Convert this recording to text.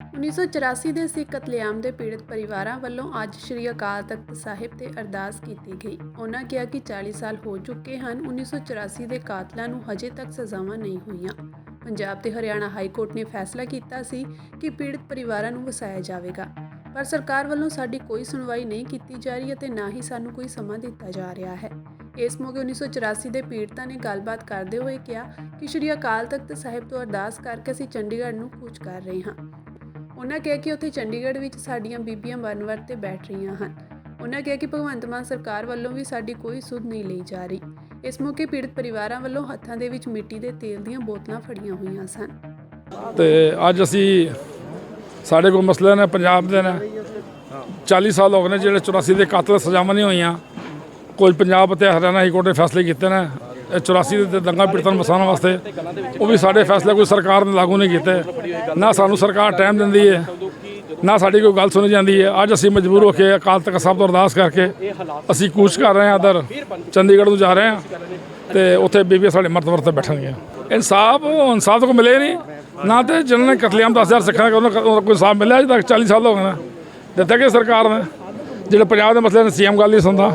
1984 ਦੇ ਸਿੱਖ ਕਤਲੇਆਮ ਦੇ ਪੀੜਤ ਪਰਿਵਾਰਾਂ ਵੱਲੋਂ ਅੱਜ ਸ਼੍ਰੀ ਅਕਾਲ ਤਖਤ ਸਾਹਿਬ ਤੇ ਅਰਦਾਸ ਕੀਤੀ ਗਈ। ਉਹਨਾਂ ਕਿਹਾ ਕਿ 40 ਸਾਲ ਹੋ ਚੁੱਕੇ ਹਨ। 1984 ਦੇ ਕਾਤਲਾਂ ਨੂੰ ਹਜੇ ਤੱਕ ਸਜ਼ਾਵਾਂ ਨਹੀਂ ਹੋਈਆਂ। ਪੰਜਾਬ ਤੇ ਹਰਿਆਣਾ ਹਾਈ ਕੋਰਟ ਨੇ ਫੈਸਲਾ ਕੀਤਾ ਸੀ ਕਿ ਪੀੜਤ ਪਰਿਵਾਰਾਂ ਨੂੰ ਵਸਾਇਆ ਜਾਵੇਗਾ, ਪਰ ਸਰਕਾਰ ਵੱਲੋਂ ਸਾਡੀ ਕੋਈ ਸੁਣਵਾਈ ਨਹੀਂ ਕੀਤੀ ਜਾ ਰਹੀ ਅਤੇ ਨਾ ਹੀ ਸਾਨੂੰ ਕੋਈ ਸਮਾਂ ਦਿੱਤਾ ਜਾ ਰਿਹਾ ਹੈ। ਇਸ ਮੌਕੇ 1984 ਦੇ ਪੀੜਤਾਂ ਨੇ ਗੱਲਬਾਤ ਕਰਦੇ ਹੋਏ ਕਿਹਾ ਕਿ ਸ਼੍ਰੀ ਅਕਾਲ ਤਖਤ ਸਾਹਿਬ ਤੋਂ ਅਰਦਾਸ ਕਰਕੇ ਅਸੀਂ ਚੰਡੀਗੜ੍ਹ ਨੂੰ ਕੂਚ ਕਰ ਰਹੇ ਹਾਂ। ਉਹਨਾਂ ਕਿਹਾ ਕਿ ਉੱਥੇ ਚੰਡੀਗੜ੍ਹ ਵਿੱਚ ਸਾਡੀਆਂ ਬੀਬੀਆਂ ਵਰ ਤੇ ਬੈਠ ਰਹੀਆਂ ਹਨ। ਉਹਨਾਂ ਕਿਹਾ ਕਿ ਭਗਵੰਤ ਮਾਨ ਸਰਕਾਰ ਵੱਲੋਂ ਵੀ ਸਾਡੀ ਕੋਈ ਸੁਧ ਨਹੀਂ ਲਈ ਜਾ ਰਹੀ। ਇਸ ਮੌਕੇ ਪੀੜਤ ਪਰਿਵਾਰਾਂ ਵੱਲੋਂ ਹੱਥਾਂ ਦੇ ਵਿੱਚ ਮਿੱਟੀ ਦੇ ਤੇਲ ਦੀਆਂ ਬੋਤਲਾਂ ਫੜੀਆਂ ਹੋਈਆਂ ਸਨ। ਤੇ ਅੱਜ ਅਸੀਂ ਸਾਡੇ ਕੋਲ ਮਸਲੇ ਨੇ ਪੰਜਾਬ ਦੇ ਨੇ 40 ਸਾਲ ਹੋ ਗਏ ਨੇ ਜਿਹੜੇ 84 ਦੇ ਕਾਤਲ ਸਜ਼ਾਵਾਂ ਨਹੀਂ ਹੋਈਆਂ। ਕੋਈ ਪੰਜਾਬ ਅਤੇ ਹਰਿਆਣਾ ਹਾਈ ਕੋਰਟ ਨੇ ਫੈਸਲੇ ਕੀਤੇ ਨੇ 84 ਦੇ ਦੰਗਾ ਪੀੜਤਾਂ ਨੂੰ ਵਸਾਉਣ ਵਾਸਤੇ, ਉਹ ਵੀ ਸਾਡੇ ਫੈਸਲੇ ਕੋਈ ਸਰਕਾਰ ਨੇ ਲਾਗੂ ਨਹੀਂ ਕੀਤੇ। ਨਾ ਸਾਨੂੰ ਸਰਕਾਰ ਟਾਈਮ ਦਿੰਦੀ ਹੈ, ਨਾ ਸਾਡੀ ਕੋਈ ਗੱਲ ਸੁਣੀ ਜਾਂਦੀ ਹੈ। ਅੱਜ ਅਸੀਂ ਮਜਬੂਰ ਹੋ ਕੇ ਅਕਾਲ ਤਖਤ ਸਾਹਿਬ ਤੋਂ ਅਰਦਾਸ ਕਰਕੇ ਅਸੀਂ ਕੂਚ ਕਰ ਰਹੇ ਹਾਂ, ਇੱਧਰ ਚੰਡੀਗੜ੍ਹ ਨੂੰ ਜਾ ਰਹੇ ਹਾਂ ਤੇ ਉੱਥੇ ਬੀਬੀਆਂ ਸਾਡੇ ਮਰਤਬੇ ਤੇ ਬੈਠਣਗੀਆਂ। ਇਨਸਾਫ ਤਾਂ ਕੋਈ ਮਿਲੇ ਨਹੀਂ, ਨਾ ਤੇ ਜਿਹਨਾਂ ਨੇ ਕਤਲੇਆਮ 10,000 ਸਿੱਖਾਂ ਉਹਨਾਂ ਕੋਈ ਇਨਸਾਫ ਮਿਲਿਆ ਅਜੇ ਤੱਕ। 40 ਸਾਲ ਹੋ ਗਏ ਨੇ, ਦਿੱਤਾ ਕਿ ਸਰਕਾਰ ਨੇ ਜਿਹੜੇ ਪੰਜਾਬ ਦੇ ਮਸਲੇ ਨੇ CM ਗੱਲ ਨਹੀਂ ਸੁਣਦਾ।